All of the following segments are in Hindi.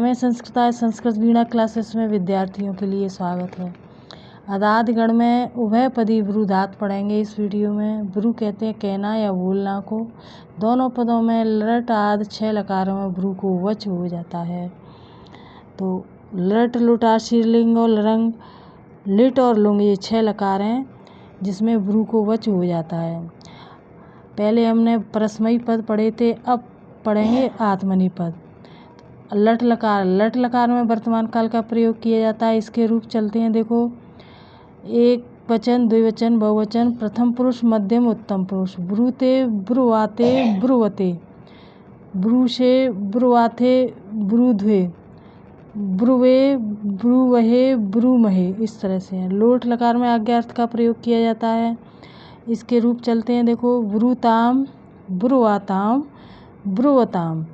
मैं संस्कृताय संस्कृत वीणा क्लासेस में विद्यार्थियों के लिए स्वागत है। अदाद गण में उभयपदी ब्रू धात पढ़ेंगे इस वीडियो में। ब्रू कहते हैं कहना या बोलना को। दोनों पदों में लट आदि 6 लकारों में ब्रू को वच हो जाता है। तो लट लुटा शीर्लिंग और लरंग, लिट और लुंग ये 6 लकार हैं जिसमें ब्रू को वच हो जाता है। पहले हमने परस्मयी पद पढ़े थे, अब पढ़ेंगे आत्मनेपदी पद। लट लकार में वर्तमान काल का प्रयोग किया जाता है। इसके रूप चलते हैं, देखो, एक वचन, द्विवचन, बहुवचन, प्रथम पुरुष, मध्यम, उत्तम पुरुष। ब्रूते, ब्रुवाते, ब्रुवते, ब्रूशे, ब्रुवाथे, ब्रूध्वे, ब्रुवे, ब्रुवहे, ब्रूमहे, इस तरह से है। लोट लकार में आज्ञार्थ का प्रयोग किया जाता है। इसके रूप चलते हैं, देखो, ब्रूताम, ब्रुवाताम, ब्रुवताम,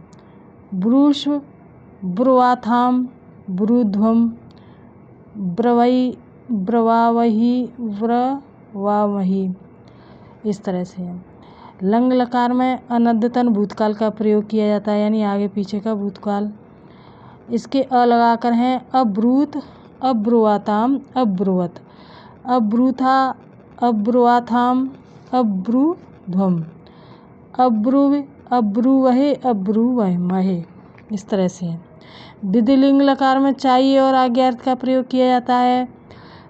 ब्रूष्व, ब्रुवाथाम, ब्रूध्वम, ब्रवई, ब्रवावही, ब्रवामही, इस तरह से है। लंग लकार में अनद्यतन भूतकाल का प्रयोग किया जाता है, यानी आगे पीछे का भूतकाल। इसके अ लगाकर हैं अब्रूत, अब्रुवाताम, अब्रुवत, अब्रूथा, अब्रुवाथाम, अब्रुध्वम, अब्रुव, अब्रुवहे, अब्रुवमहे, इस तरह से है। विधिलिंग लकार में चाहिए और आज्ञार्थ का प्रयोग किया जाता है।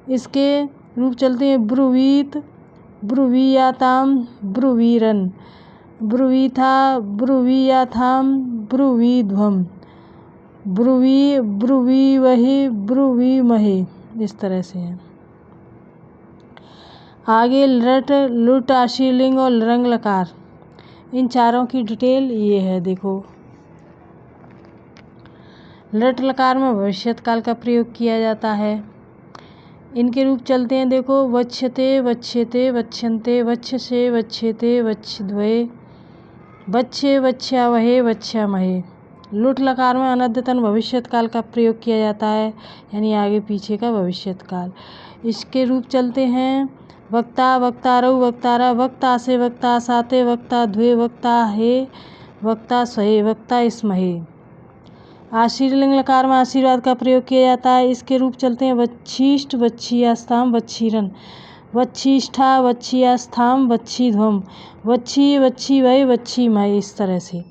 इसके रूप चलते हैं ब्रुवीत, ब्रुवीयाताम, ब्रुवीरन, ब्रुवीथा, ब्रुवीयाथाम, ब्रुवीध्वम, ब्रुवी, ब्रुवीवहे, ब्रुवीमहे, इस तरह से है। आगे लट लुट आशीर्लिंग और लरंग लकार, इन चारों की डिटेल ये है, देखो। लट लकार में भविष्यत काल का प्रयोग किया जाता है। इनके रूप चलते हैं, देखो, वक्ष्यते, वक्ष्यते, वक्ष्यन्ते, वक्षसे, वक्ष्यते, वक्ष्यध्वे, वक्ष्ये, वक्ष्यावहे, वक्ष्यामहे। लुट लकार में अनद्यतन भविष्यत काल का प्रयोग किया जाता है, यानी आगे पीछे का भविष्यत काल। इसके रूप चलते हैं, वक्ता, वक्तारौ, वक्तारा, वक्ता से, वक्ता साते, वक्ता द्वे, वक्ता हे, वक्ता स्वहे, वक्ता स्महे। आशीर्लिंग लकार में आशीर्वाद का प्रयोग किया जाता है। इसके रूप चलते हैं, वच्छिष्ठ, वच्छियास्थाम, वच्छीरन, वच्छिष्ठा, वच्छियास्थाम, वच्छीध्वम, वच्छी, वच्छीवै, वच्छीमय, इस तरह से।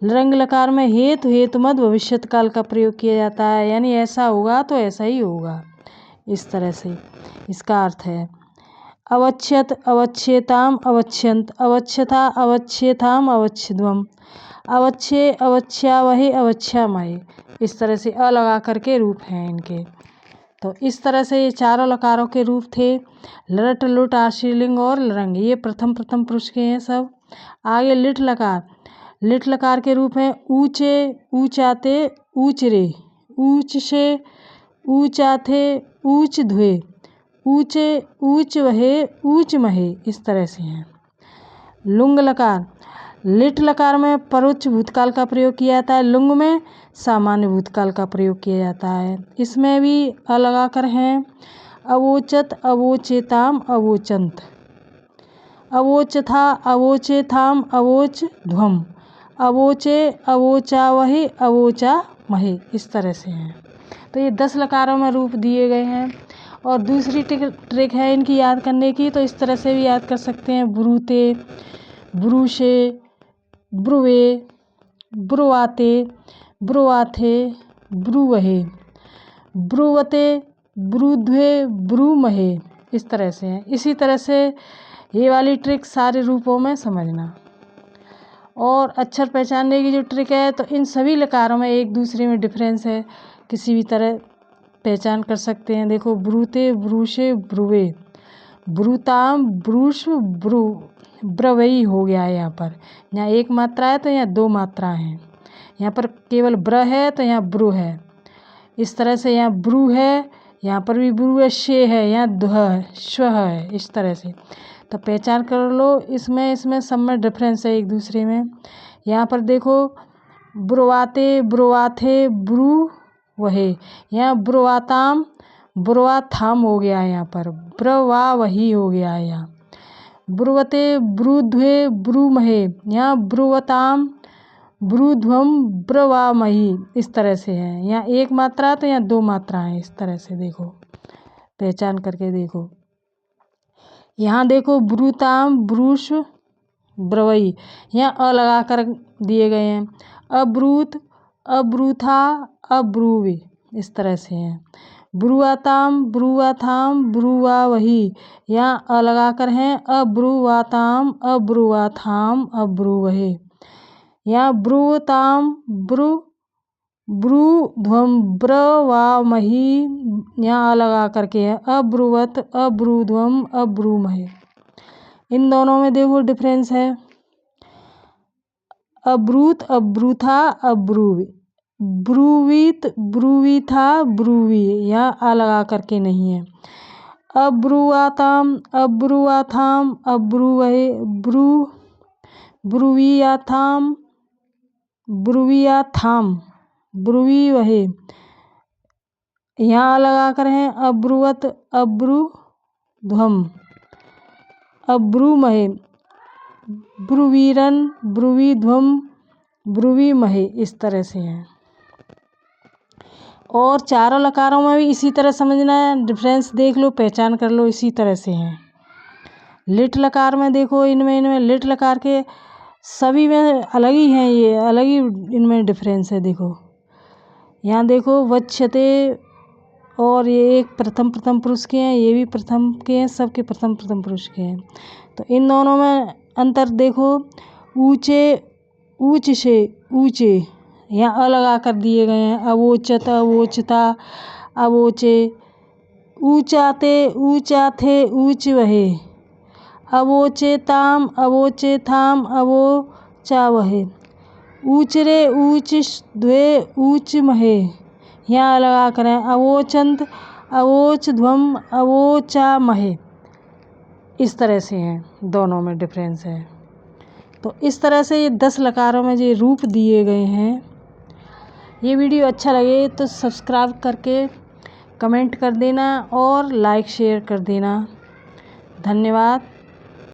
लरंग लकार में हेतु, हेतुमद भविष्यत काल का प्रयोग किया जाता है, यानी ऐसा होगा तो ऐसा ही होगा, इस तरह से इसका अर्थ है। अवच्छत, अवच्छेताम, अवच्छन्त, अवच्छता, अवच्छेताम, अवच्छध्वम, अवच्छे, अवच्छावहे, अवच्छामहे, इस तरह से अ लगा करके रूप हैं इनके। तो इस तरह से ये चारों लकारों के रूप थे, लट लुट आशीर्लिंग और लरंग, ये प्रथम पुरुष के हैं सब। आगे लिट लकार, लिट लकार के रूप हैं ऊंचे, ऊंचाते, ऊंचरे, ऊंच से, ऊंचाथे, ऊंच ध्वे, ऊंचे, ऊंच वहे, ऊंच महे, इस तरह से हैं। लुंग लकार, लिट लकार में परोक्ष भूतकाल का प्रयोग किया जाता है, लुंग में सामान्य भूतकाल का प्रयोग किया जाता है। इसमें भी अ लगाकर हैं अवोचत, अवोचेताम, अवोचंत, अवोचथा, अवोचेथाम, अवोचध्वम, अवोचे, अवोचावहे, अवोचामहे, इस तरह से हैं। तो ये 10 लकारों में रूप दिए गए हैं। और दूसरी ट्रिक है इनकी याद करने की, तो इस तरह से भी याद कर सकते हैं, ब्रूते, ब्रूशे, ब्रुवे, ब्रुवाते, ब्रुवाथे, ब्रुवहे, ब्रुवते, ब्रूध्वे, ब्रूमहे, इस तरह से है। इसी तरह से ये वाली ट्रिक सारे रूपों में समझना। और अक्षर पहचानने की जो ट्रिक है, तो इन सभी लकारों में एक दूसरे में डिफरेंस है, किसी भी तरह पहचान कर सकते हैं। देखो, ब्रूते, ब्रूशे, ब्रुवे, ब्रूताम, ब्रूष्व, ब्रू, ब्रवई हो गया है। यहाँ एक मात्रा है तो यहाँ 2 मात्राएं हैं। यहाँ पर केवल ब्र है तो यहाँ ब्रू है, इस तरह से। यहाँ ब्रू है, यहाँ पर भी ब्रू है, शे है, यहाँ दुह है, श्व है, इस तरह से। तो पहचान कर लो, इसमें सब में डिफरेंस है एक दूसरे में। यहाँ पर देखो, ब्रुवाते, ब्रुवाथे, ब्रू वहे, यहाँ ब्रुवाताम, ब्रुवाथाम हो गया है, यहाँ पर ब्रवा वही हो गया है। यहाँ ब्रुवते, ब्रूध्वे, ब्रूमहे, यहाँ ब्रुवताम, ब्रूध्वम ब्रवामही, इस तरह से है। यहाँ एक मात्रा तो यहाँ दो मात्रा है, इस तरह से देखो, पहचान करके देखो। यहाँ देखो ब्रूताम ब्रूष ब्रवई, यहाँ अ लगा कर दिए गए हैं। अब्रूत अब्रूथा अब्रूवी, इस तरह से है। ब्रुवाताम ब्रुवाथाम ब्रुवावही, यहाँ अ लगा कर हैं। अब्रुवाताम अब्रुवाथाम अब्रुवहे। यहाँ ब्रुवताम ब्रु ब्रूध्वम ब्रवामही, यहाँ अ लगा करके है। अब्रुवत अब्रूध्वम अब्रूमहे। इन दोनों में देखो डिफरेंस है। अब्रूत अब्रूथा अब्रूवी, ब्रूवीत ब्रूवीथा ब्रूवी, यहाँ आ लगा करके नहीं है। अब्रुवाताम अब्रुवाथाम अब्रुवहे, ब्रुवियाथाम ब्रुवियाथाम ब्रुवीवहे, यहाँ आ लगा कर हैं। अब्रुवत अब्रुध्वम अब्रुमहे, ब्रुवीरन ब्रुवीध्वम ब्रुवीमहे, इस तरह से है। और चारों लकारों में भी इसी तरह समझना है, डिफरेंस देख लो, पहचान कर लो, इसी तरह से हैं। लिट लकार में देखो, इनमें लिट लकार के सभी में अलग ही हैं, ये अलग ही इनमें डिफरेंस है। देखो यहाँ देखो वच्छते, और ये एक प्रथम पुरुष के हैं, ये भी प्रथम के हैं, सबके प्रथम पुरुष के हैं। तो इन दोनों में अंतर देखो। ऊंचे ऊंच से ऊंचे, यहाँ अ लगा कर दिए गए हैं। अवोचत अवोचता अवोचे। ऊंचाते ऊंचाथे ऊंच वहे। अवोचेताम अवोचेथाम अवोचावहे। ऊचरे ऊच द्वे ऊच महे, यहाँ लगा करें। अवोचंत अवोचध्वम अवोचामहे, इस तरह से हैं, दोनों में डिफरेंस है। तो इस तरह से ये 10 लकारों में ये रूप दिए गए हैं। ये वीडियो अच्छा लगे तो सब्सक्राइब करके कमेंट कर देना और लाइक शेयर कर देना। धन्यवाद।